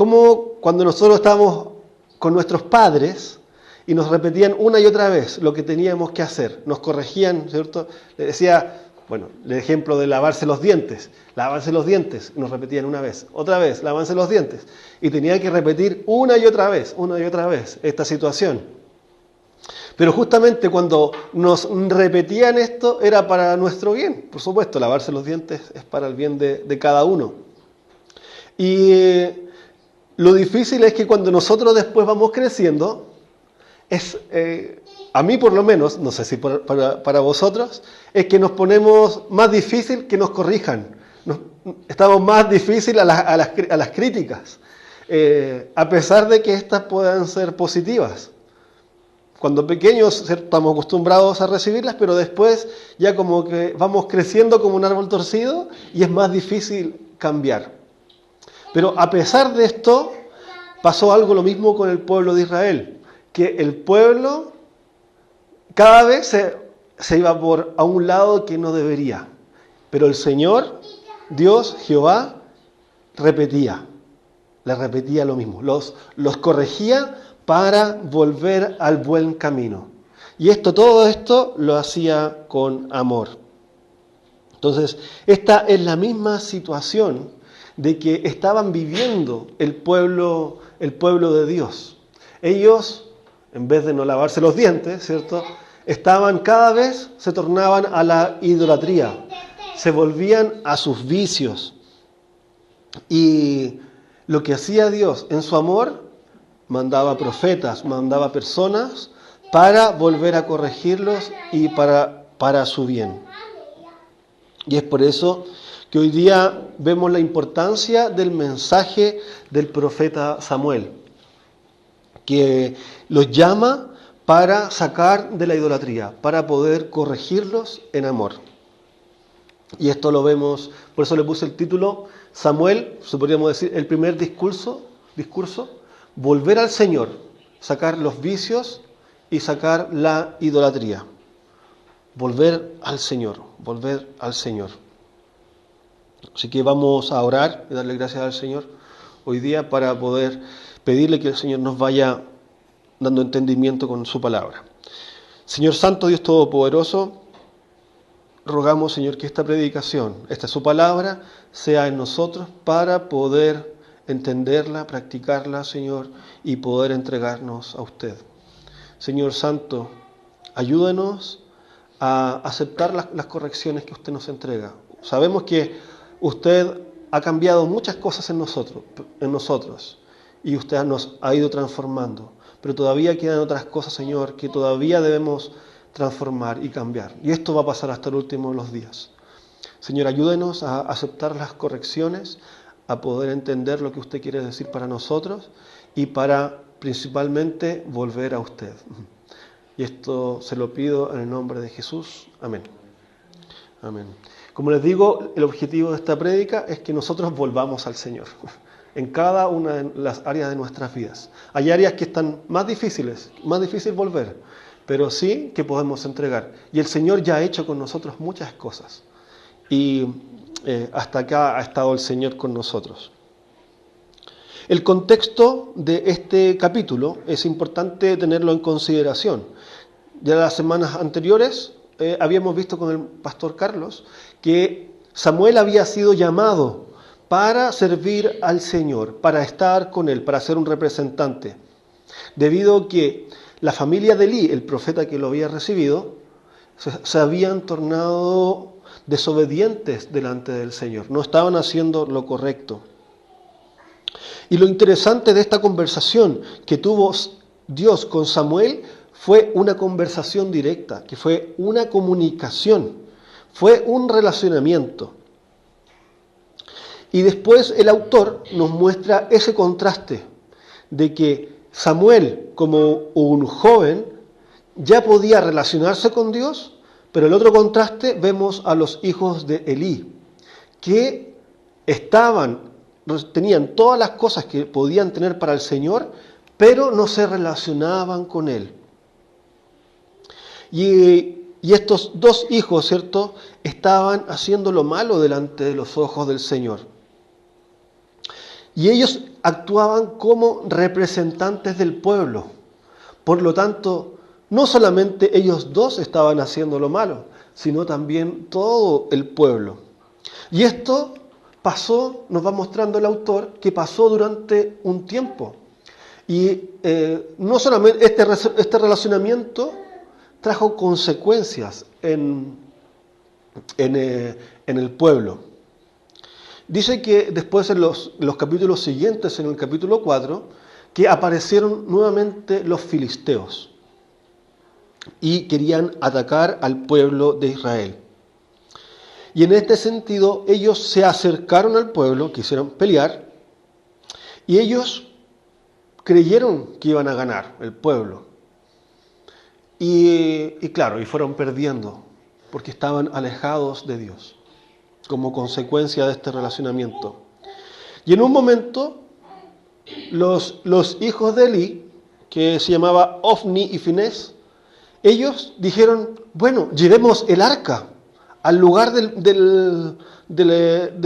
como cuando nosotros estábamos con nuestros padres y nos repetían una y otra vez lo que teníamos que hacer, nos corregían, ¿cierto? Le decía, bueno, el ejemplo de lavarse los dientes, y nos repetían una vez, otra vez, lávanse los dientes, y tenía que repetir una y otra vez esta situación. Pero justamente cuando nos repetían esto era para nuestro bien, por supuesto, lavarse los dientes es para el bien de cada uno. Y lo difícil es que cuando nosotros después vamos creciendo, a mí por lo menos, no sé si para vosotros, es que nos ponemos más difícil que nos corrijan. Estamos más difícil a las críticas, a pesar de que estas puedan ser positivas. Cuando pequeños estamos acostumbrados a recibirlas, pero después ya como que vamos creciendo como un árbol torcido y es más difícil cambiar. Pero a pesar de esto, pasó algo lo mismo con el pueblo de Israel, que el pueblo cada vez se iba a un lado que no debería. Pero el Señor, Dios, Jehová, les repetía lo mismo, los corregía para volver al buen camino. Y todo esto lo hacía con amor. Entonces, esta es la misma situación de que estaban viviendo el pueblo de Dios. Ellos, en vez de no lavarse los dientes, ¿cierto?, cada vez se tornaban a la idolatría, se volvían a sus vicios. Y lo que hacía Dios en su amor, mandaba profetas, mandaba personas para volver a corregirlos y para su bien. Y es por eso que hoy día vemos la importancia del mensaje del profeta Samuel, que los llama para sacar de la idolatría, para poder corregirlos en amor. Y esto lo vemos, por eso le puse el título, Samuel, podríamos decir, el primer discurso, volver al Señor, sacar los vicios y sacar la idolatría. Volver al Señor. Así que vamos a orar y darle gracias al Señor hoy día para poder pedirle que el Señor nos vaya dando entendimiento con su palabra. Señor Santo, Dios Todopoderoso, rogamos, Señor, que esta predicación, esta es su palabra, sea en nosotros para poder entenderla, practicarla, Señor, y poder entregarnos a usted. Señor Santo, ayúdenos a aceptar las correcciones que usted nos entrega. Sabemos que usted ha cambiado muchas cosas en nosotros y usted nos ha ido transformando, pero todavía quedan otras cosas, Señor, que todavía debemos transformar y cambiar. Y esto va a pasar hasta el último de los días. Señor, ayúdenos a aceptar las correcciones, a poder entender lo que usted quiere decir para nosotros y para principalmente volver a usted. Y esto se lo pido en el nombre de Jesús. Amén. Amén. Como les digo, el objetivo de esta prédica es que nosotros volvamos al Señor en cada una de las áreas de nuestras vidas. Hay áreas que están más difícil volver, pero sí que podemos entregar. Y el Señor ya ha hecho con nosotros muchas cosas. Y hasta acá ha estado el Señor con nosotros. El contexto de este capítulo es importante tenerlo en consideración. Ya las semanas anteriores habíamos visto con el pastor Carlos que Samuel había sido llamado para servir al Señor, para estar con Él, para ser un representante. Debido a que la familia de Elí, el profeta que lo había recibido, se habían tornado desobedientes delante del Señor, no estaban haciendo lo correcto. Y lo interesante de esta conversación que tuvo Dios con Samuel fue una conversación directa, que fue una comunicación, fue un relacionamiento. Y después el autor nos muestra ese contraste de que Samuel, como un joven, ya podía relacionarse con Dios, pero el otro contraste vemos a los hijos de Elí, que tenían todas las cosas que podían tener para el Señor, pero no se relacionaban con Él. Y estos dos hijos, ¿cierto?, estaban haciendo lo malo delante de los ojos del Señor. Y ellos actuaban como representantes del pueblo. Por lo tanto, no solamente ellos dos estaban haciendo lo malo, sino también todo el pueblo. Y esto pasó, nos va mostrando el autor, que pasó durante un tiempo. Y no solamente este relacionamiento trajo consecuencias en el pueblo. Dice que después en los capítulos siguientes, en el capítulo 4, que aparecieron nuevamente los filisteos y querían atacar al pueblo de Israel. Y en este sentido ellos se acercaron al pueblo, quisieron pelear, y ellos creyeron que iban a ganar el pueblo. Y claro, y fueron perdiendo, porque estaban alejados de Dios, como consecuencia de este relacionamiento. Y en un momento, los hijos de Elí, que se llamaba Ofni y Finés, ellos dijeron, bueno, llevemos el arca al lugar de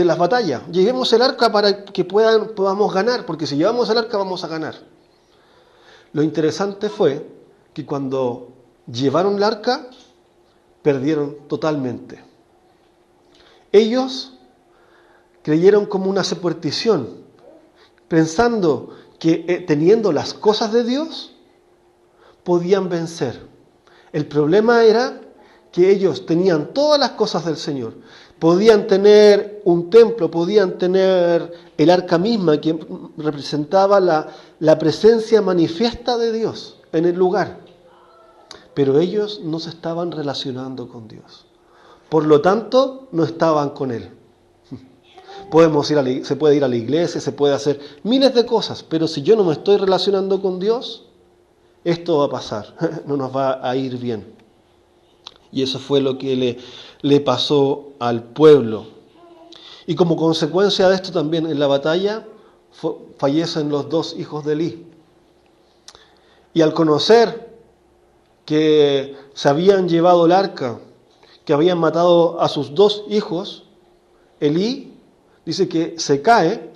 las batallas. Llevemos el arca para que podamos ganar, porque si llevamos el arca vamos a ganar. Lo interesante fue que cuando llevaron el arca, perdieron totalmente. Ellos creyeron como una superstición, pensando que teniendo las cosas de Dios, podían vencer. El problema era que ellos tenían todas las cosas del Señor. Podían tener un templo, podían tener el arca misma que representaba la presencia manifiesta de Dios en el lugar. Pero ellos no se estaban relacionando con Dios. Por lo tanto, no estaban con Él. Se puede ir a la iglesia, se puede hacer miles de cosas, pero si yo no me estoy relacionando con Dios, esto va a pasar, no nos va a ir bien. Y eso fue lo que le pasó al pueblo. Y como consecuencia de esto también en la batalla fallecen los dos hijos de Elí. Y al conocer que se habían llevado el arca, que habían matado a sus dos hijos, Elí dice que se cae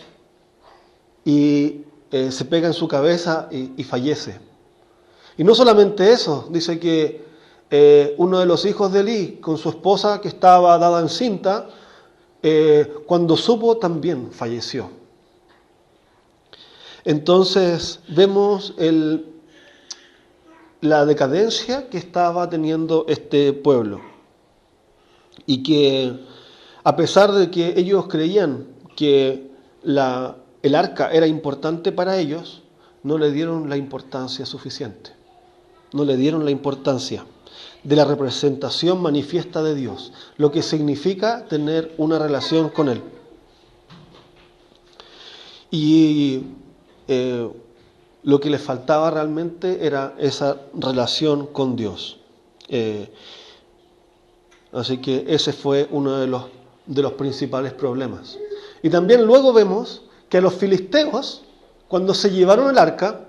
y se pega en su cabeza y fallece. Y no solamente eso, dice que uno de los hijos de Elí, con su esposa que estaba dada encinta, cuando supo también falleció. Entonces vemos la decadencia que estaba teniendo este pueblo. Y que a pesar de que ellos creían que el arca era importante para ellos, no le dieron la importancia suficiente. No le dieron la importancia de la representación manifiesta de Dios, lo que significa tener una relación con Él. Y lo que les faltaba realmente era esa relación con Dios. Así que ese fue uno de los principales problemas. Y también luego vemos que los filisteos, cuando se llevaron el arca,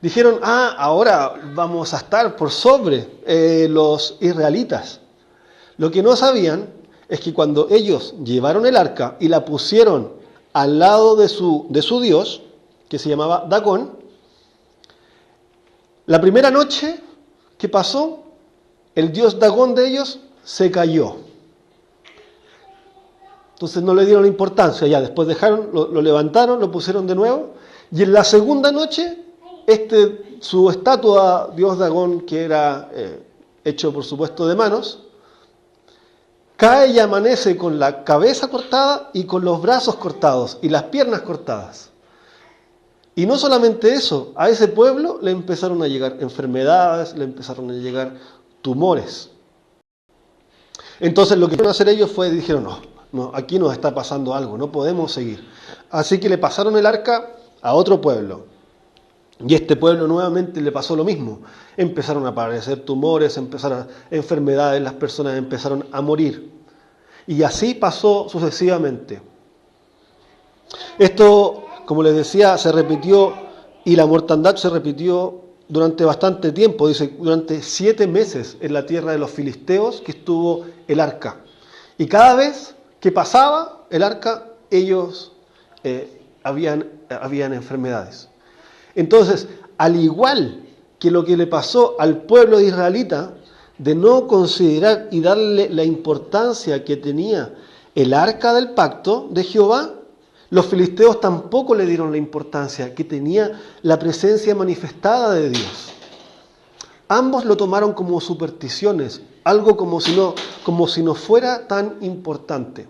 dijeron, ahora vamos a estar por sobre los israelitas. Lo que no sabían es que cuando ellos llevaron el arca y la pusieron al lado de su dios, que se llamaba Dagón, la primera noche que pasó, el dios Dagón de ellos se cayó. Entonces no le dieron la importancia, ya después lo levantaron, lo pusieron de nuevo, y en la segunda noche, su estatua, Dios Dagón, que era hecho por supuesto de manos, cae y amanece con la cabeza cortada y con los brazos cortados y las piernas cortadas. Y no solamente eso, a ese pueblo le empezaron a llegar enfermedades, le empezaron a llegar tumores. Entonces lo que quisieron hacer ellos dijeron, no, aquí nos está pasando algo, no podemos seguir. Así que le pasaron el arca a otro pueblo. Y este pueblo nuevamente le pasó lo mismo. Empezaron a aparecer tumores, enfermedades, las personas empezaron a morir. Y así pasó sucesivamente. Esto, como les decía, se repitió y la mortandad se repitió durante bastante tiempo. Dice, durante 7 meses en la tierra de los filisteos que estuvo el arca. Y cada vez que pasaba el arca, ellos habían enfermedades. Entonces, al igual que lo que le pasó al pueblo israelita, de no considerar y darle la importancia que tenía el arca del pacto de Jehová, los filisteos tampoco le dieron la importancia que tenía la presencia manifestada de Dios. Ambos lo tomaron como supersticiones, algo como si no fuera tan importante.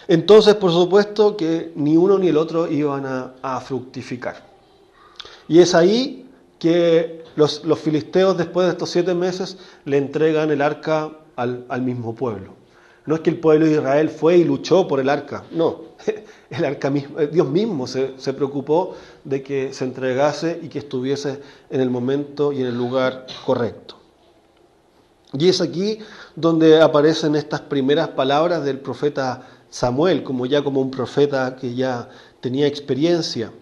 Entonces, por supuesto que ni uno ni el otro iban a fructificar. Y es ahí que los filisteos, después de estos 7 meses, le entregan el arca al mismo pueblo. No es que el pueblo de Israel fue y luchó por el arca, no. El arca mismo, Dios mismo se preocupó de que se entregase y que estuviese en el momento y en el lugar correcto. Y es aquí donde aparecen estas primeras palabras del profeta Samuel, como un profeta que ya tenía experiencia.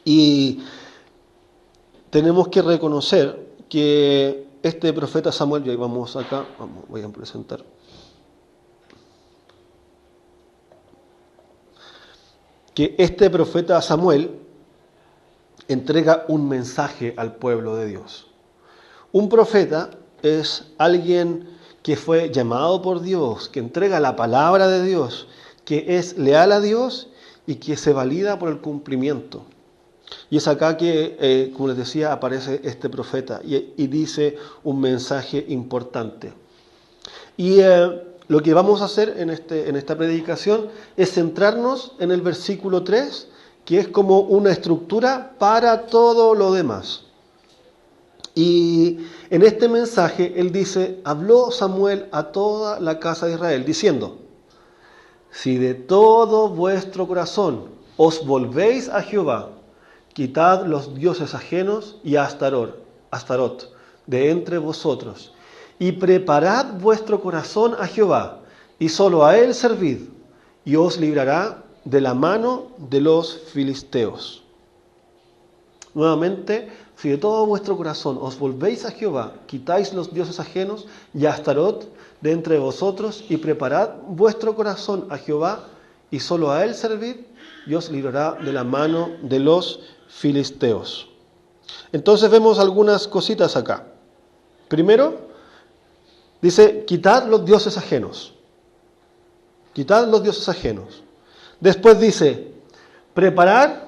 Y tenemos que reconocer que este profeta Samuel, y ahí vamos acá, voy a presentar. Que este profeta Samuel entrega un mensaje al pueblo de Dios. Un profeta es alguien que fue llamado por Dios, que entrega la palabra de Dios, que es leal a Dios y que se valida por el cumplimiento. Y es acá que, como les decía, aparece este profeta y dice un mensaje importante. Y lo que vamos a hacer en esta predicación es centrarnos en el versículo 3, que es como una estructura para todo lo demás. Y en este mensaje él dice, habló Samuel a toda la casa de Israel, diciendo, si de todo vuestro corazón os volvéis a Jehová, quitad los dioses ajenos y a Astarot de entre vosotros, y preparad vuestro corazón a Jehová, y solo a él servid, y os librará de la mano de los filisteos. Nuevamente, si de todo vuestro corazón os volvéis a Jehová, quitáis los dioses ajenos y a Astarot de entre vosotros, y preparad vuestro corazón a Jehová, y solo a él servid, y os librará de la mano de los filisteos. Entonces vemos algunas cositas acá. Primero, dice, quitad los dioses ajenos. Quitad los dioses ajenos. Después dice, preparad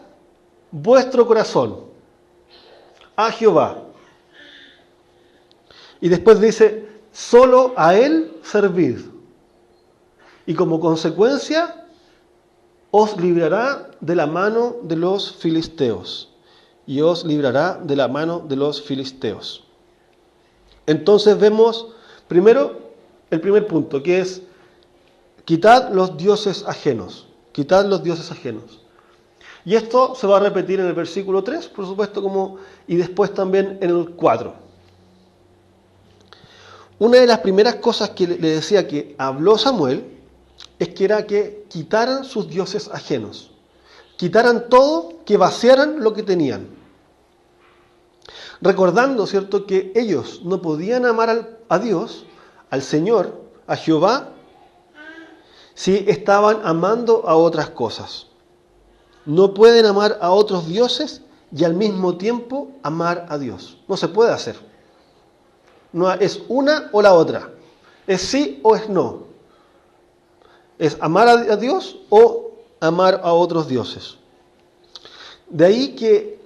vuestro corazón a Jehová. Y después dice, solo a él servid. Y como consecuencia, os librará de la mano de los filisteos. Y os librará de la mano de los filisteos. Entonces vemos primero el primer punto, que es quitad los dioses ajenos. Quitad los dioses ajenos. Y esto se va a repetir en el versículo 3, por supuesto, y después también en el 4. Una de las primeras cosas que le decía que habló Samuel es que era que quitaran sus dioses ajenos. Quitaran todo, que vaciaran lo que tenían. Recordando, ¿cierto?, que ellos no podían amar a Dios, al Señor, a Jehová, si estaban amando a otras cosas. No pueden amar a otros dioses y al mismo tiempo amar a Dios. No se puede hacer. No es una o la otra. Es sí o es no. Es amar a Dios o amar a otros dioses. De ahí que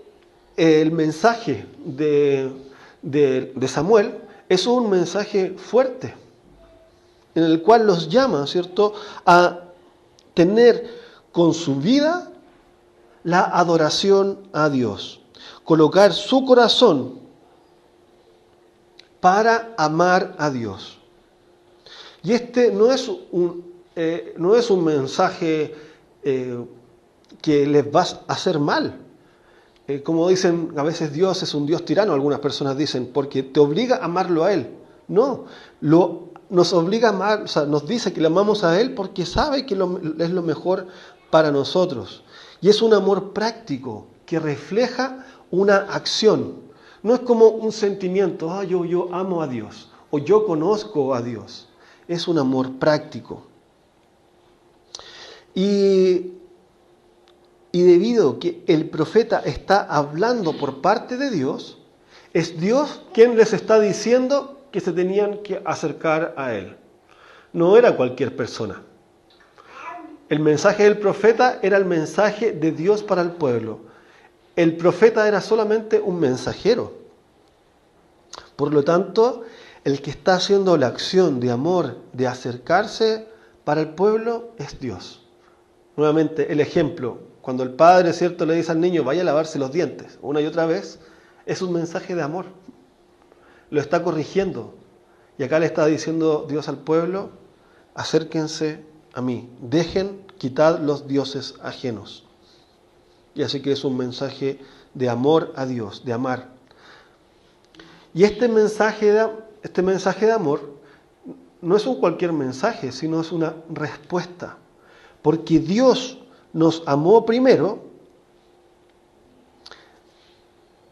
el mensaje de Samuel es un mensaje fuerte, en el cual los llama, ¿cierto?, a tener con su vida la adoración a Dios, colocar su corazón para amar a Dios. Y este no es un mensaje que les va a hacer mal. Como dicen a veces, Dios es un Dios tirano, algunas personas dicen, porque te obliga a amarlo a Él. No, nos obliga a amar, o sea, nos dice que le amamos a Él porque sabe que es lo mejor para nosotros. Y es un amor práctico que refleja una acción. No es como un sentimiento, yo amo a Dios, o yo conozco a Dios. Es un amor práctico. Y Y debido a que el profeta está hablando por parte de Dios, es Dios quien les está diciendo que se tenían que acercar a Él. No era cualquier persona. El mensaje del profeta era el mensaje de Dios para el pueblo. El profeta era solamente un mensajero. Por lo tanto, el que está haciendo la acción de amor, de acercarse para el pueblo, es Dios. Nuevamente, el ejemplo, cuando el padre, ¿cierto?, le dice al niño, vaya a lavarse los dientes, una y otra vez, es un mensaje de amor. Lo está corrigiendo. Y acá le está diciendo Dios al pueblo, acérquense a mí, dejen, quitad los dioses ajenos. Y así que es un mensaje de amor a Dios, de amar. Y este mensaje de amor no es un cualquier mensaje, sino es una respuesta. Porque Dios nos amó primero,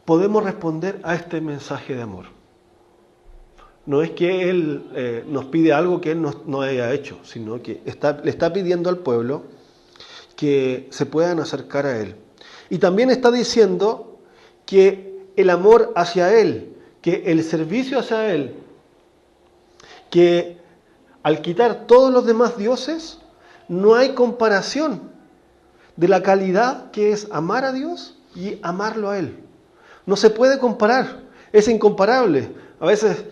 podemos responder a este mensaje de amor. No es que Él nos pide algo que Él no haya hecho, sino que le está pidiendo al pueblo que se puedan acercar a Él. Y también está diciendo que el amor hacia Él, que el servicio hacia Él, que al quitar todos los demás dioses, no hay comparación de la calidad que es amar a Dios y amarlo a Él. No se puede comparar, es incomparable. A veces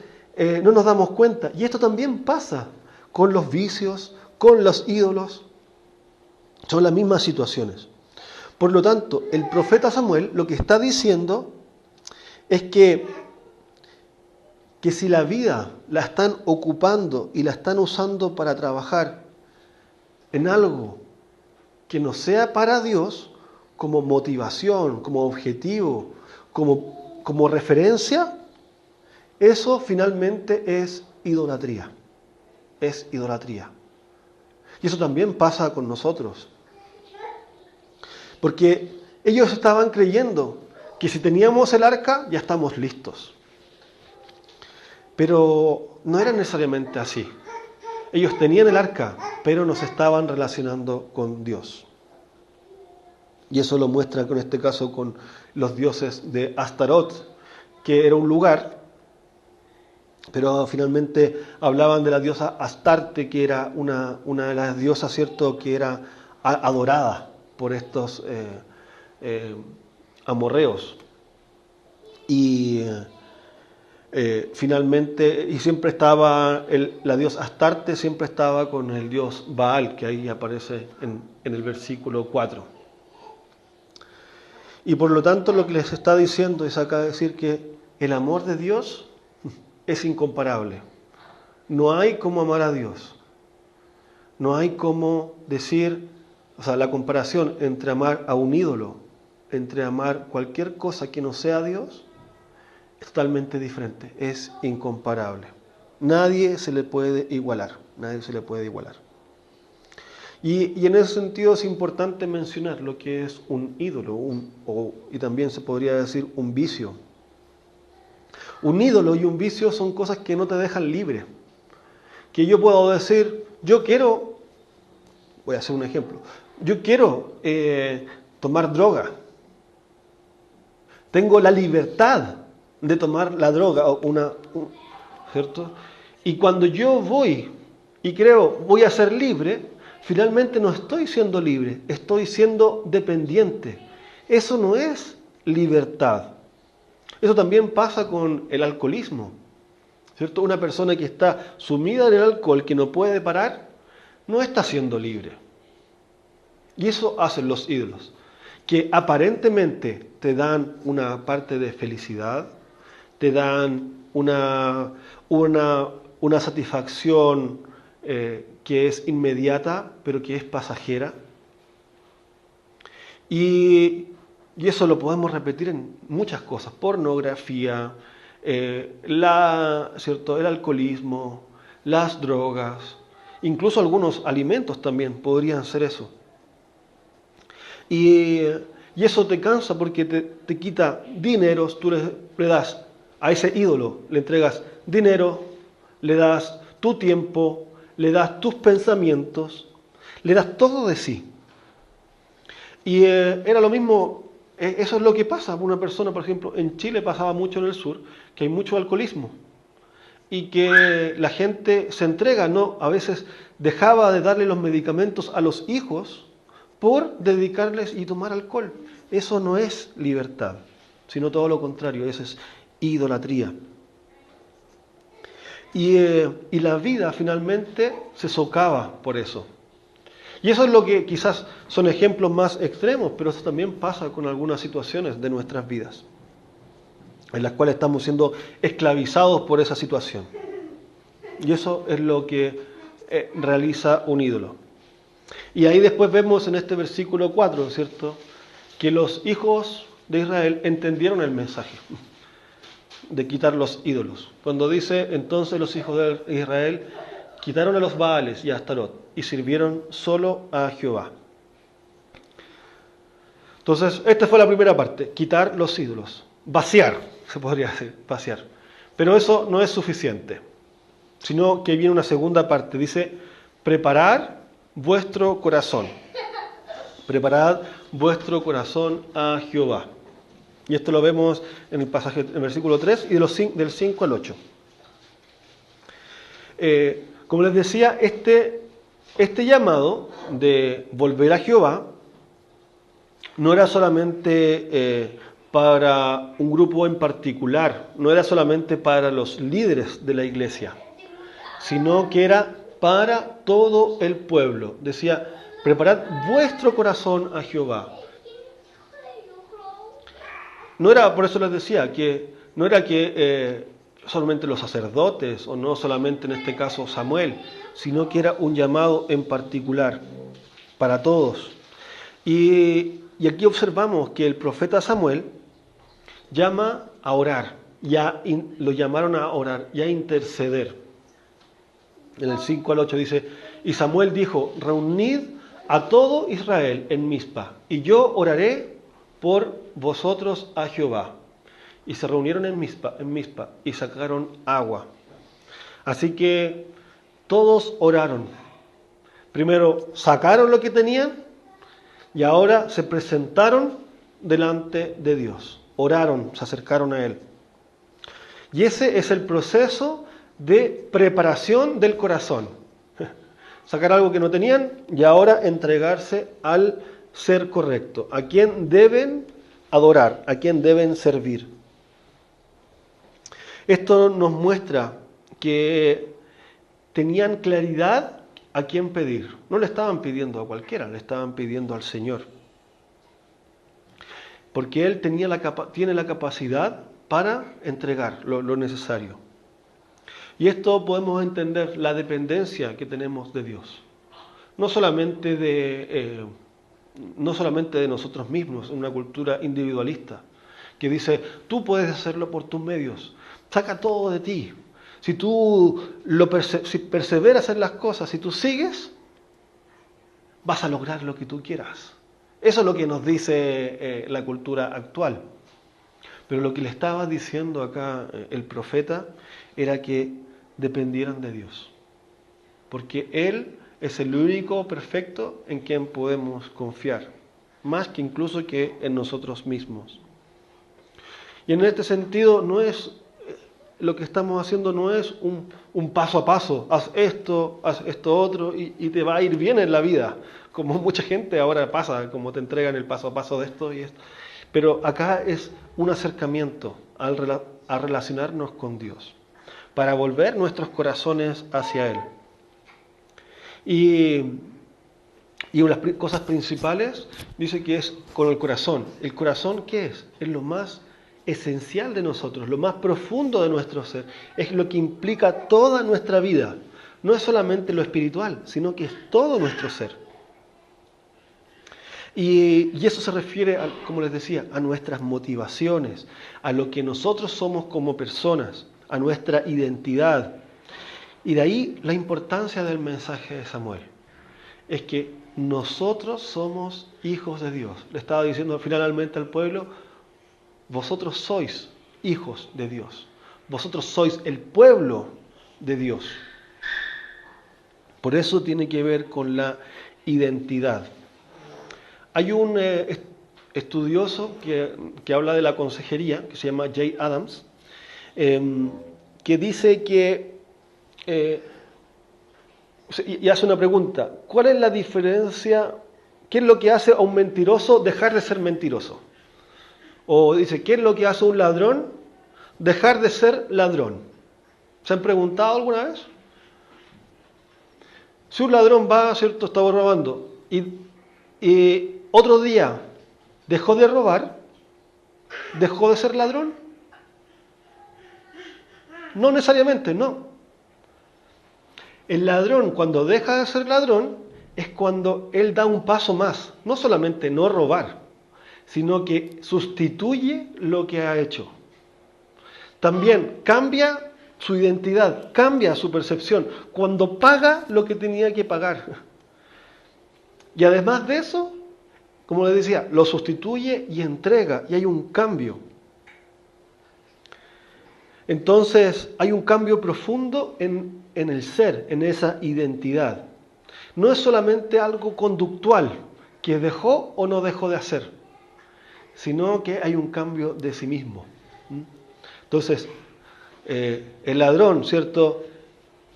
no nos damos cuenta. Y esto también pasa con los vicios, con los ídolos. Son las mismas situaciones. Por lo tanto, el profeta Samuel lo que está diciendo es que si la vida la están ocupando y la están usando para trabajar en algo que no sea para Dios, como motivación, como objetivo, como referencia, eso finalmente es idolatría. Es idolatría. Y eso también pasa con nosotros. Porque ellos estaban creyendo que si teníamos el arca ya estamos listos. Pero no era necesariamente así. Ellos tenían el arca, pero no se estaban relacionando con Dios. Y eso lo muestra en este caso con los dioses de Astarot, que era un lugar, pero finalmente hablaban de la diosa Astarte, que era una de las diosas, ¿cierto?, que era adorada por estos amorreos. Y finalmente, y siempre estaba, la diosa Astarte siempre estaba con el dios Baal, que ahí aparece en el versículo 4. Y por lo tanto lo que les está diciendo es acá decir que el amor de Dios es incomparable. No hay como amar a Dios. No hay como decir, o sea, la comparación entre amar a un ídolo, entre amar cualquier cosa que no sea Dios, es totalmente diferente, es incomparable. Nadie se le puede igualar, nadie se le puede igualar. Y en ese sentido es importante mencionar lo que es un ídolo, y también se podría decir un vicio. Un ídolo y un vicio son cosas que no te dejan libre. Que yo puedo decir, yo quiero, voy a hacer un ejemplo, yo quiero tomar droga. Tengo la libertad de tomar la droga, ¿cierto? Y cuando yo voy y creo, voy a ser libre, finalmente no estoy siendo libre, estoy siendo dependiente. Eso no es libertad. Eso también pasa con el alcoholismo, ¿cierto? Una persona que está sumida en el alcohol, que no puede parar, no está siendo libre. Y eso hacen los ídolos, que aparentemente te dan una parte de felicidad, te dan una satisfacción que es inmediata, pero que es pasajera. Y eso lo podemos repetir en muchas cosas: pornografía, ¿cierto?, el alcoholismo, las drogas, incluso algunos alimentos también podrían ser eso. Y eso te cansa porque te quita dinero. Tú le das a ese ídolo, le entregas dinero, le das tu tiempo, le das tus pensamientos, le das todo de sí. Y era lo mismo, eso es lo que pasa. Una persona, por ejemplo, en Chile pasaba mucho en el sur, que hay mucho alcoholismo y que la gente se entrega, ¿no? A veces dejaba de darle los medicamentos a los hijos por dedicarles y tomar alcohol. Eso no es libertad, sino todo lo contrario, eso es idolatría. Y la vida finalmente se socava por eso. Y eso es lo que quizás son ejemplos más extremos, pero eso también pasa con algunas situaciones de nuestras vidas, en las cuales estamos siendo esclavizados por esa situación. Y eso es lo que realiza un ídolo. Y ahí después vemos en este versículo 4, ¿cierto?, que los hijos de Israel entendieron el mensaje de quitar los ídolos. Cuando dice, entonces los hijos de Israel quitaron a los Baales y a Astarot y sirvieron solo a Jehová. Entonces, esta fue la primera parte, quitar los ídolos. Vaciar, se podría decir, vaciar. Pero eso no es suficiente, sino que viene una segunda parte. Dice, preparad vuestro corazón. Preparad vuestro corazón a Jehová. Y esto lo vemos en el pasaje, en el versículo 3 y del 5 al 8. Como les decía, este llamado de volver a Jehová no era solamente para un grupo en particular, no era solamente para los líderes de la iglesia, sino que era para todo el pueblo. Decía, preparad vuestro corazón a Jehová. No era, por eso les decía, que no era que solamente los sacerdotes, o no solamente en este caso Samuel, sino que era un llamado en particular para todos. Y aquí observamos que el profeta Samuel llama a orar, lo llamaron a orar y a interceder. En el 5 al 8 dice, y Samuel dijo, reunid a todo Israel en Mizpa, y yo oraré por vosotros a Jehová. Y se reunieron en Mizpa y sacaron agua. Así que todos oraron. Primero sacaron lo que tenían y ahora se presentaron delante de Dios. Oraron, se acercaron a Él. Y ese es el proceso de preparación del corazón. Sacar algo que no tenían y ahora entregarse al ser correcto, a quien deben adorar, a quien deben servir. Esto nos muestra que tenían claridad a quién pedir. No le estaban pidiendo a cualquiera, le estaban pidiendo al Señor. Porque Él tiene la capacidad para entregar lo necesario. Y esto podemos entender la dependencia que tenemos de Dios. No solamente de nosotros mismos, en una cultura individualista, que dice, tú puedes hacerlo por tus medios, saca todo de ti. Si tú si perseveras en las cosas, si tú sigues, vas a lograr lo que tú quieras. Eso es lo que nos dice la cultura actual. Pero lo que le estaba diciendo acá el profeta era que dependieran de Dios. Porque Él es el único perfecto en quien podemos confiar, más que incluso que en nosotros mismos. Y en este sentido lo que estamos haciendo no es un paso a paso, haz esto otro y te va a ir bien en la vida, como mucha gente ahora pasa, como te entregan el paso a paso de esto y esto. Pero acá es un acercamiento a relacionarnos con Dios, para volver nuestros corazones hacia Él. Y una de las cosas principales dice que es con el corazón. ¿El corazón qué es? Es lo más esencial de nosotros, lo más profundo de nuestro ser. Es lo que implica toda nuestra vida. No es solamente lo espiritual, sino que es todo nuestro ser. Y eso se refiere, como les decía, a nuestras motivaciones, a lo que nosotros somos como personas, a nuestra identidad. Y de ahí la importancia del mensaje de Samuel. Es que nosotros somos hijos de Dios. Le estaba diciendo finalmente al pueblo, vosotros sois hijos de Dios. Vosotros sois el pueblo de Dios. Por eso tiene que ver con la identidad. Hay un estudioso que habla de la consejería, que se llama Jay Adams, que dice que, y hace una pregunta: ¿cuál es la diferencia? ¿Qué es lo que hace a un mentiroso dejar de ser mentiroso? O dice, ¿qué es lo que hace a un ladrón dejar de ser ladrón? ¿Se han preguntado alguna vez? Si un ladrón va, ¿cierto?, estaba robando, y otro día dejó de robar, ¿dejó de ser ladrón? No necesariamente, no. El ladrón, cuando deja de ser ladrón, es cuando él da un paso más. No solamente no robar, sino que sustituye lo que ha hecho. También cambia su identidad, cambia su percepción, cuando paga lo que tenía que pagar. Y además de eso, como les decía, lo sustituye y entrega, y hay un cambio. Entonces hay un cambio profundo en el ser, en esa identidad. No es solamente algo conductual, que dejó o no dejó de hacer, sino que hay un cambio de sí mismo. Entonces, el ladrón, ¿cierto?,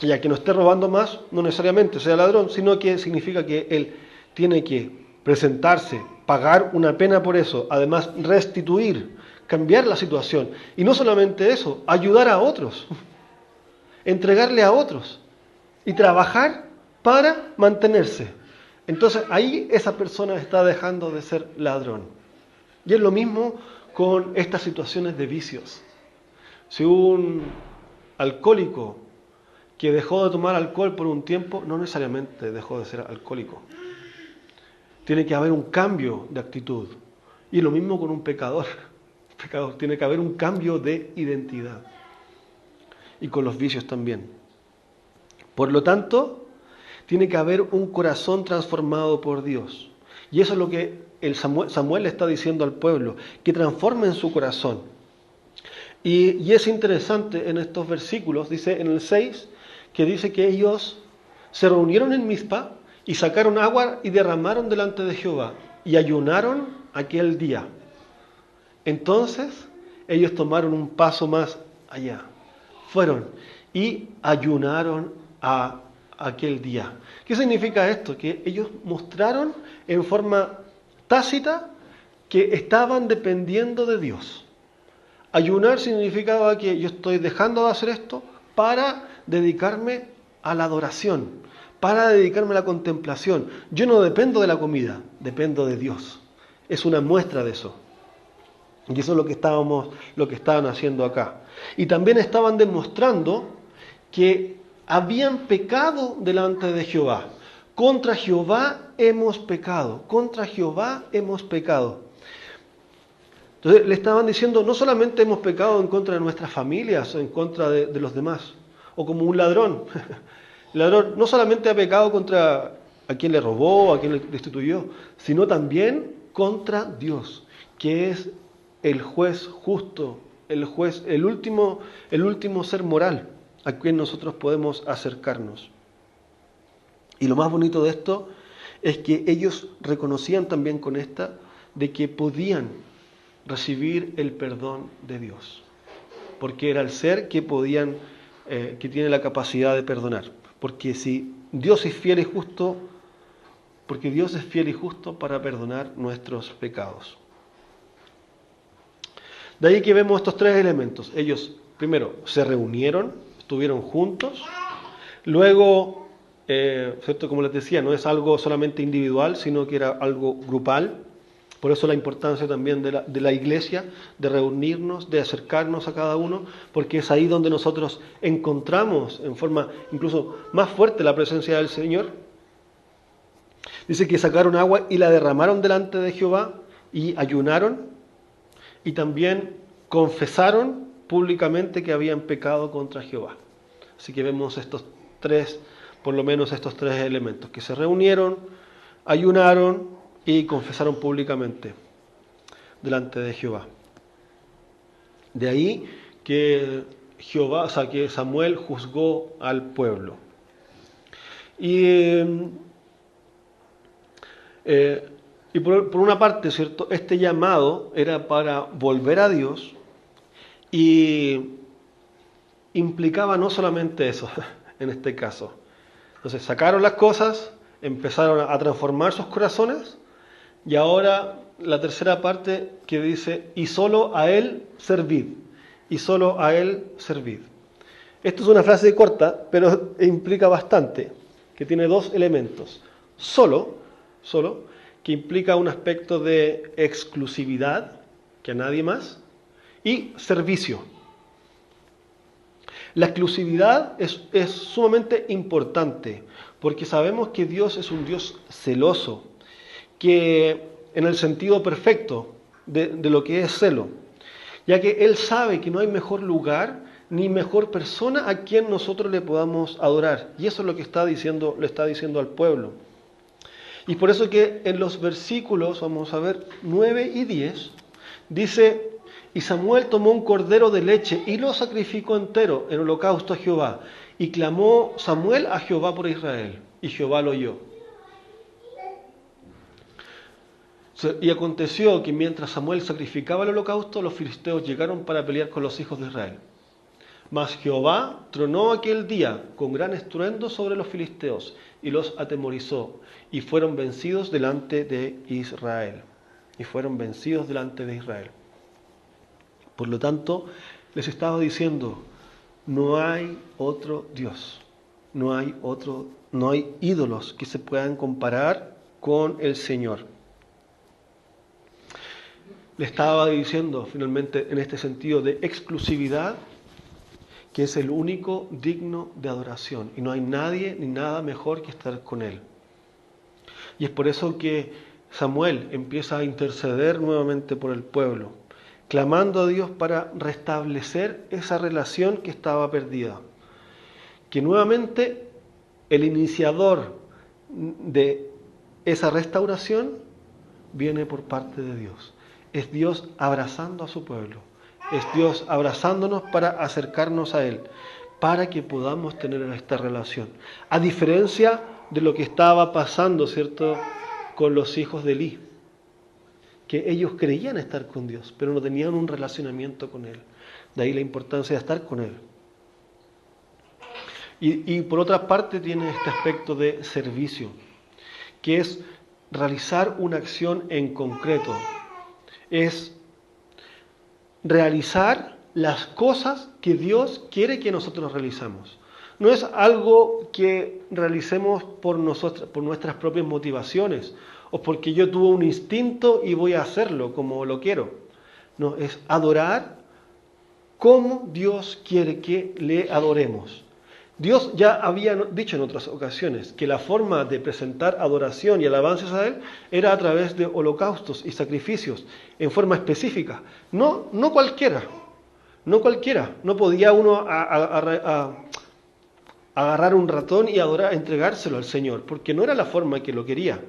ya que no esté robando más, no necesariamente sea ladrón, sino que significa que él tiene que presentarse, pagar una pena por eso, además restituir, cambiar la situación. Y no solamente eso, ayudar a otros, entregarle a otros y trabajar para mantenerse. Entonces ahí esa persona está dejando de ser ladrón. Y es lo mismo con estas situaciones de vicios. Si un alcohólico que dejó de tomar alcohol por un tiempo, no necesariamente dejó de ser alcohólico. Tiene que haber un cambio de actitud. Y lo mismo con un pecador. Tiene que haber un cambio de identidad. Y con los vicios también. Por lo tanto, tiene que haber un corazón transformado por Dios. Y eso es lo que Samuel le está diciendo al pueblo, que transformen su corazón. Y es interesante en estos versículos, dice en el 6, que dice que ellos se reunieron en Mizpa y sacaron agua y derramaron delante de Jehová y ayunaron aquel día. Entonces ellos tomaron un paso más allá. Fueron y ayunaron a aquel día. ¿Qué significa esto? Que ellos mostraron en forma tácita que estaban dependiendo de Dios. Ayunar significaba que yo estoy dejando de hacer esto para dedicarme a la adoración, para dedicarme a la contemplación. Yo no dependo de la comida, dependo de Dios. Es una muestra de eso. Y eso es lo que estaban haciendo acá. Y también estaban demostrando que habían pecado delante de Jehová. Contra Jehová hemos pecado. Contra Jehová hemos pecado. Entonces le estaban diciendo, no solamente hemos pecado en contra de nuestras familias, en contra de los demás, o como un ladrón. El ladrón no solamente ha pecado contra a quien le robó, a quien le destituyó, sino también contra Dios, que es el juez justo, el juez, el último ser moral a quien nosotros podemos acercarnos. Y lo más bonito de esto es que ellos reconocían también con esta de que podían recibir el perdón de Dios, porque era el ser que podían, que tiene la capacidad de perdonar. Porque si Dios es fiel y justo, porque Dios es fiel y justo para perdonar nuestros pecados. De ahí que vemos estos tres elementos. Ellos, primero, se reunieron, estuvieron juntos. Luego, ¿cierto? Como les decía, no es algo solamente individual, sino que era algo grupal. Por eso la importancia también de la iglesia, de reunirnos, de acercarnos a cada uno, porque es ahí donde nosotros encontramos en forma incluso más fuerte la presencia del Señor. Dice que sacaron agua y la derramaron delante de Jehová y ayunaron y también confesaron públicamente que habían pecado contra Jehová. Así que vemos estos tres, por lo menos estos tres elementos, que se reunieron, ayunaron y confesaron públicamente delante de Jehová. De ahí que que Samuel juzgó al pueblo. Y Y por una parte, ¿cierto? Este llamado era para volver a Dios y implicaba no solamente eso, en este caso. Entonces sacaron las cosas, empezaron a transformar sus corazones y ahora la tercera parte que dice, y solo a Él servid, y solo a Él servid. Esto es una frase corta, pero implica bastante, que tiene dos elementos. Solo, que implica un aspecto de exclusividad, que a nadie más, y servicio. La exclusividad es sumamente importante, porque sabemos que Dios es un Dios celoso, que en el sentido perfecto de lo que es celo, ya que Él sabe que no hay mejor lugar ni mejor persona a quien nosotros le podamos adorar. Y eso es lo que le está diciendo al pueblo. Y por eso que en los versículos, vamos a ver, 9 y 10, dice, y Samuel tomó un cordero de leche y lo sacrificó entero en holocausto a Jehová. Y clamó Samuel a Jehová por Israel, y Jehová lo oyó. Y aconteció que mientras Samuel sacrificaba el holocausto, los filisteos llegaron para pelear con los hijos de Israel. Mas Jehová tronó aquel día con gran estruendo sobre los filisteos y los atemorizó, y fueron vencidos delante de Israel. Por lo tanto, les estaba diciendo, no hay otro Dios, no hay ídolos que se puedan comparar con el Señor. Le estaba diciendo finalmente en este sentido de exclusividad que es el único digno de adoración y no hay nadie ni nada mejor que estar con Él. Y es por eso que Samuel empieza a interceder nuevamente por el pueblo, clamando a Dios para restablecer esa relación que estaba perdida. Que nuevamente el iniciador de esa restauración viene por parte de Dios. Es Dios abrazando a su pueblo. Es Dios abrazándonos para acercarnos a Él, para que podamos tener esta relación. A diferencia de lo que estaba pasando, ¿cierto?, con los hijos de Elí, que ellos creían estar con Dios, pero no tenían un relacionamiento con Él. De ahí la importancia de estar con Él. Y por otra parte tiene este aspecto de servicio, que es realizar una acción en concreto. Es realizar las cosas que Dios quiere que nosotros realicemos. No es algo que realicemos por nuestras propias motivaciones o porque yo tuve un instinto y voy a hacerlo como lo quiero. No, es adorar como Dios quiere que le adoremos. Dios ya había dicho en otras ocasiones que la forma de presentar adoración y alabanzas a Él era a través de holocaustos y sacrificios en forma específica. No cualquiera. No podía uno agarrar un ratón y entregárselo al Señor, porque no era la forma que lo quería.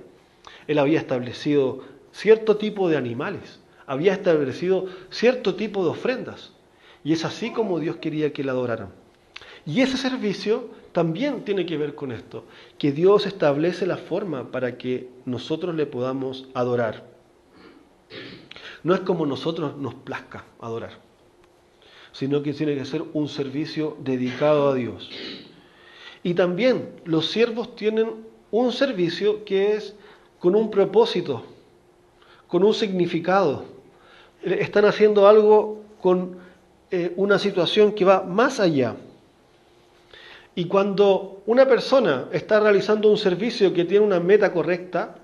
Él había establecido cierto tipo de animales, había establecido cierto tipo de ofrendas, y es así como Dios quería que le adoraran. Y ese servicio también tiene que ver con esto, que Dios establece la forma para que nosotros le podamos adorar. No es como nosotros nos plazca adorar, sino que tiene que ser un servicio dedicado a Dios. Y también los siervos tienen un servicio que es con un propósito, con un significado. Están haciendo algo con una situación que va más allá. Y cuando una persona está realizando un servicio que tiene una meta correcta,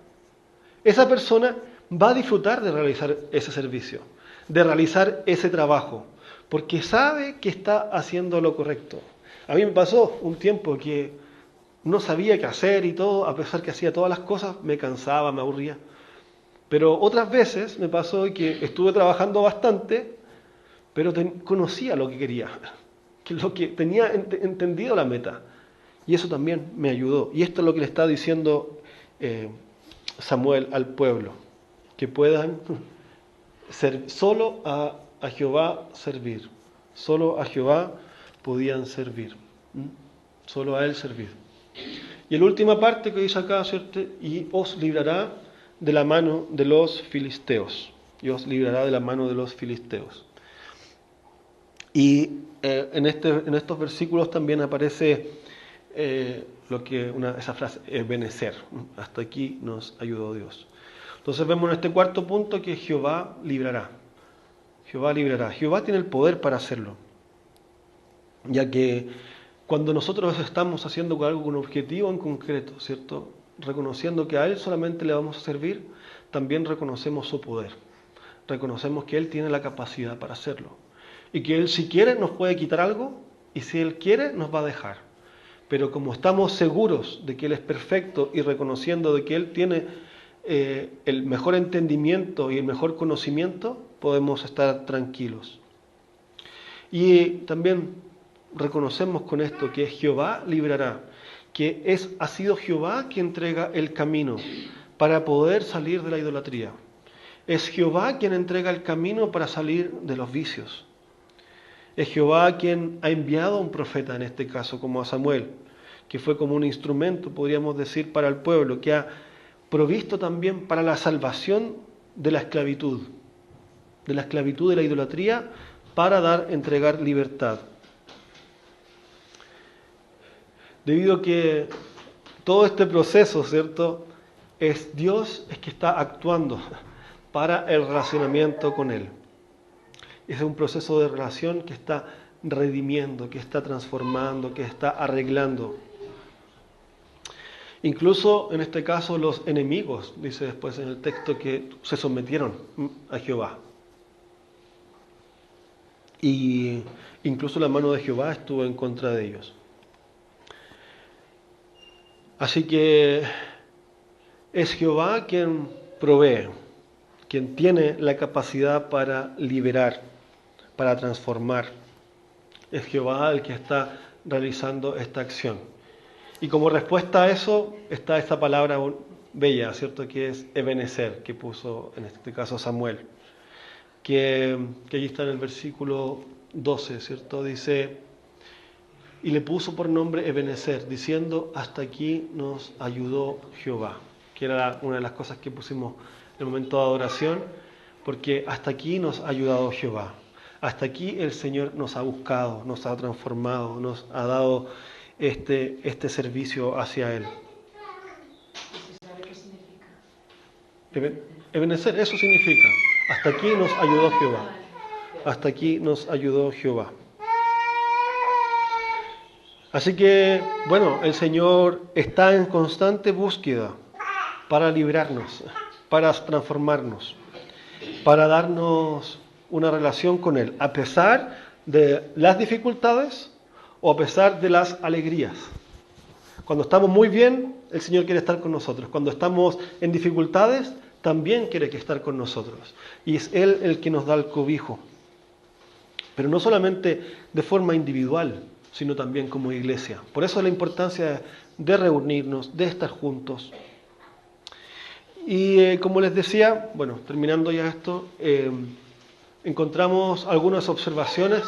esa persona va a disfrutar de realizar ese servicio, de realizar ese trabajo, porque sabe que está haciendo lo correcto. A mí me pasó un tiempo que no sabía qué hacer y todo, a pesar que hacía todas las cosas, me cansaba, me aburría. Pero otras veces me pasó que estuve trabajando bastante, pero conocía lo que quería, que lo que tenía entendido la meta. Y eso también me ayudó. Y esto es lo que le está diciendo Samuel al pueblo, que puedan solo a Jehová servir. Solo a Jehová podían servir. Solo a Él servir. Y la última parte que dice acá, ¿cierto? Y os librará de la mano de los filisteos. Y os librará de la mano de los filisteos. Y en estos versículos también aparece esa frase, Ebenezer. Hasta aquí nos ayudó Dios. Entonces vemos en este cuarto punto que Jehová librará. Jehová librará. Jehová tiene el poder para hacerlo. Ya que cuando nosotros estamos haciendo algo con un objetivo en concreto, ¿cierto? Reconociendo que a Él solamente le vamos a servir, también reconocemos su poder. Reconocemos que Él tiene la capacidad para hacerlo. Y que Él, si quiere, nos puede quitar algo, y si Él quiere, nos va a dejar. Pero como estamos seguros de que Él es perfecto y reconociendo de que Él tiene el mejor entendimiento y el mejor conocimiento, podemos estar tranquilos. Y también reconocemos con esto que Jehová librará, que ha sido Jehová quien entrega el camino para poder salir de la idolatría. Es Jehová quien entrega el camino para salir de los vicios. Es Jehová quien ha enviado a un profeta, en este caso como a Samuel, que fue como un instrumento, podríamos decir, para el pueblo, que ha provisto también para la salvación de la esclavitud de la idolatría, para entregar libertad. Debido a que todo este proceso, ¿cierto?, es Dios que está actuando para el relacionamiento con Él. Es un proceso de relación que está redimiendo, que está transformando, que está arreglando. Incluso en este caso los enemigos, dice después en el texto, que se sometieron a Jehová. Y incluso la mano de Jehová estuvo en contra de ellos. Así que es Jehová quien provee, quien tiene la capacidad para liberar, para transformar. Es Jehová el que está realizando esta acción. Y como respuesta a eso está esta palabra bella, ¿cierto?, que es Ebenezer, que puso en este caso Samuel, que allí está en el versículo 12, ¿cierto? Dice, y le puso por nombre Ebenezer, diciendo, hasta aquí nos ayudó Jehová, que era una de las cosas que pusimos en el momento de adoración, porque hasta aquí nos ha ayudado Jehová. Hasta aquí el Señor nos ha buscado, nos ha transformado, nos ha dado este servicio hacia Él. ¿Sabe qué significa? Ebenezer, eso significa, hasta aquí nos ayudó Jehová. Hasta aquí nos ayudó Jehová. Así que, bueno, el Señor está en constante búsqueda para librarnos, para transformarnos, para darnos una relación con Él, a pesar de las dificultades o a pesar de las alegrías. Cuando estamos muy bien, el Señor quiere estar con nosotros. Cuando estamos en dificultades, también quiere estar con nosotros. Y es Él el que nos da el cobijo. Pero no solamente de forma individual, sino también como iglesia. Por eso la importancia de reunirnos, de estar juntos. Y como les decía, bueno, terminando ya esto, encontramos algunas observaciones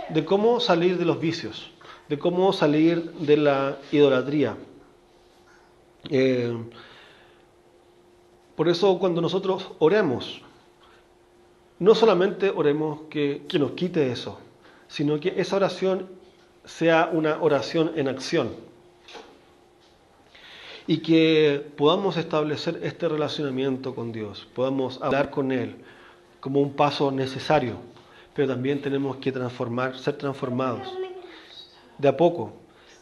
de cómo salir de los vicios, de cómo salir de la idolatría. Por eso cuando nosotros oremos, no solamente oremos que nos quite eso, sino que esa oración sea una oración en acción. Y que podamos establecer este relacionamiento con Dios, podamos hablar con Él como un paso necesario, pero también tenemos que ser transformados. De a poco,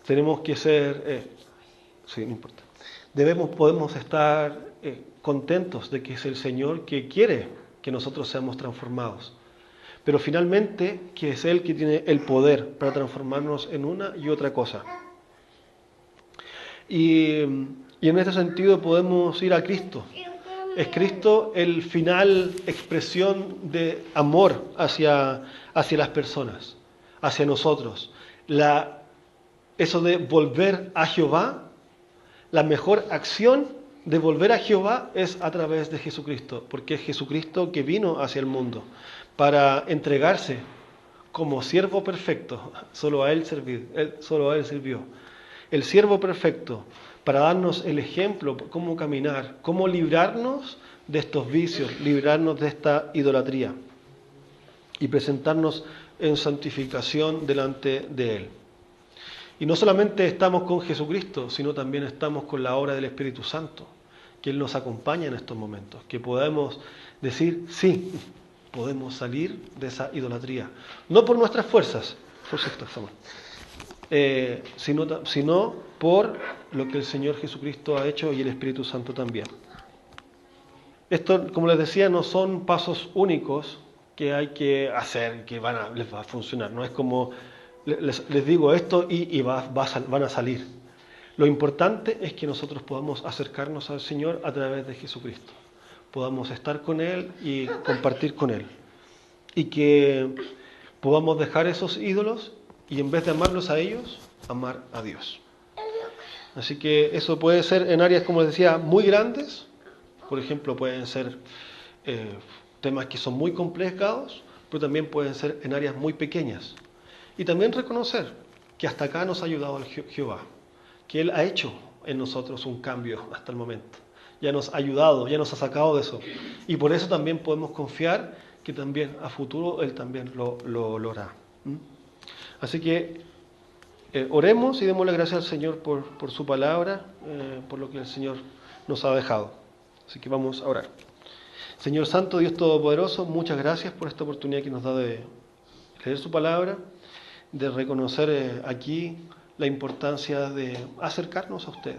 tenemos que ser, sí, no importa. Podemos estar contentos de que es el Señor que quiere que nosotros seamos transformados. Pero finalmente, que es Él que tiene el poder para transformarnos en una y otra cosa. Y en este sentido podemos ir a Cristo. Es Cristo el final expresión de amor hacia las personas, hacia nosotros. Eso de volver a Jehová, la mejor acción de volver a Jehová es a través de Jesucristo, porque es Jesucristo que vino hacia el mundo para entregarse como siervo perfecto, solo a Él sirvió. el siervo perfecto, para darnos el ejemplo, cómo caminar, cómo librarnos de estos vicios, librarnos de esta idolatría y presentarnos en santificación delante de Él. Y no solamente estamos con Jesucristo, sino también estamos con la obra del Espíritu Santo, que Él nos acompaña en estos momentos, que podemos decir, sí, podemos salir de esa idolatría, no por nuestras fuerzas, sino por lo que el Señor Jesucristo ha hecho y el Espíritu Santo también. Esto, como les decía, no son pasos únicos que hay que hacer, que les va a funcionar. No es como les digo esto y van a salir. Lo importante es que nosotros podamos acercarnos al Señor a través de Jesucristo. Podamos estar con Él y compartir con Él. Y que podamos dejar esos ídolos y en vez de amarlos a ellos, amar a Dios. Así que eso puede ser en áreas, como les decía, muy grandes. Por ejemplo, pueden ser temas que son muy complicados, pero también pueden ser en áreas muy pequeñas. Y también reconocer que hasta acá nos ha ayudado el Jehová, que Él ha hecho en nosotros un cambio hasta el momento. Ya nos ha ayudado, ya nos ha sacado de eso. Y por eso también podemos confiar que también a futuro Él también lo hará. Así que oremos y démosle gracias al Señor por su palabra, por lo que el Señor nos ha dejado. Así que vamos a orar. Señor Santo, Dios Todopoderoso, muchas gracias por esta oportunidad que nos da de leer su palabra, de reconocer aquí la importancia de acercarnos a usted,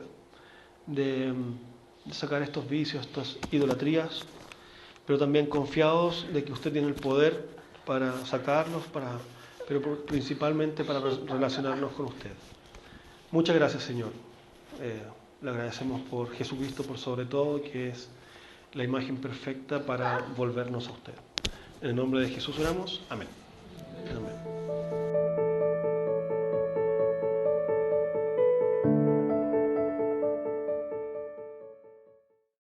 de sacar estos vicios, estas idolatrías, pero también confiados de que usted tiene el poder para sacarlos, pero principalmente para relacionarnos con usted. Muchas gracias, Señor. Le agradecemos por Jesucristo, por sobre todo, que es la imagen perfecta para volvernos a usted. En el nombre de Jesús oramos. Amén.